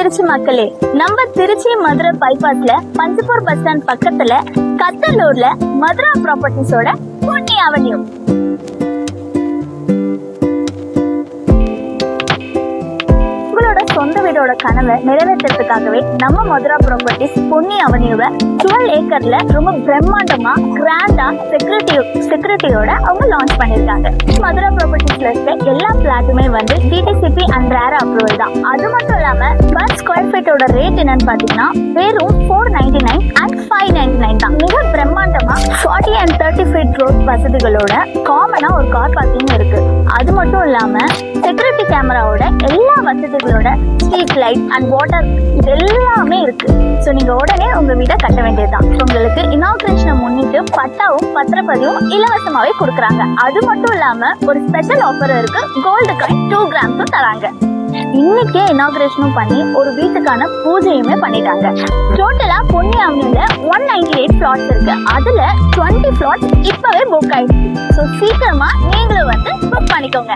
திருச்சி மக்களே, நம்ம Trichy Madurai பைபாஸ்ல Panjappur bus stand பக்கத்துல கத்தலூர்ல மதுரா ப்ராப்பர்ட்டிஸோட பொன்னி அவென்யூ. உங்களோட சொந்த வீடோட கனவை நிறைவேற்றுறதுக்காகவே நம்ம மதுரா ப்ராப்பர்ட்டிஸ் பொன்னி அவென்யூவை 12 ஏக்கர்ல ரொம்ப பிரம்மாண்டமா கிராண்டா செக்யூரிட்டியோட அவங்க லான்ச் பண்ணிருக்காங்க. மதுரா ப்ராப்பர்ட்டிஸ்ல இருக்க எல்லா பிளாட்டுமே வந்து டிடிசிபி அண்ட் ரேரா அப்ரூவல் தான். அது மட்டும் இல்லாம பர் ஸ்கொயர் ஃபீட்டோட ரேட் என்னன்னு பாத்தீங்கன்னா வெறும் 499 அண்ட் 599 தான். மிக பிரம்மாண்டமா 40 and 30 ஃபீட் ரோட் வசதிகளோட காமனா ஒரு கார் பார்க்கிங் இருக்கு. அது மட்டும் இல்லாம செக்யூரிட்டி கேமராவோட எல்லா வசதிகளோட ஸ்ட்ரீட் லைட் அண்ட் வாட்டர் இது எல்லாமே இருக்கு. ஸோ நீங்க உடனே உங்க வீட்டை கட்ட வேண்டியதுதான். உங்களுக்கு இனாகுரேஷனை முன்னிட்டு பட்டாவும் பத்திரப்பதிவும் இலவசமாவே கொடுக்குறாங்க. அது மட்டும் இல்லாம ஒரு ஸ்பெஷல் ஆஃபர் இருக்கு. கோல்டு காயின் 2 கிராம்ஸும் தராங்க. இன்னைக்கே இனாகுரேஷனும் பண்ணி ஒரு வீட்டுக்கான பூஜையுமே பண்ணிட்டாங்க. டோட்டலா பொன்னி அவென்யூல 198 பிளாட்ஸ் இருக்கு. அதுல 20 பிளாட்ஸ் இப்பவே புக் ஆயிடுச்சு. ஸோ சீக்கிரமா நீங்களும் வந்து புக் பண்ணிக்கோங்க.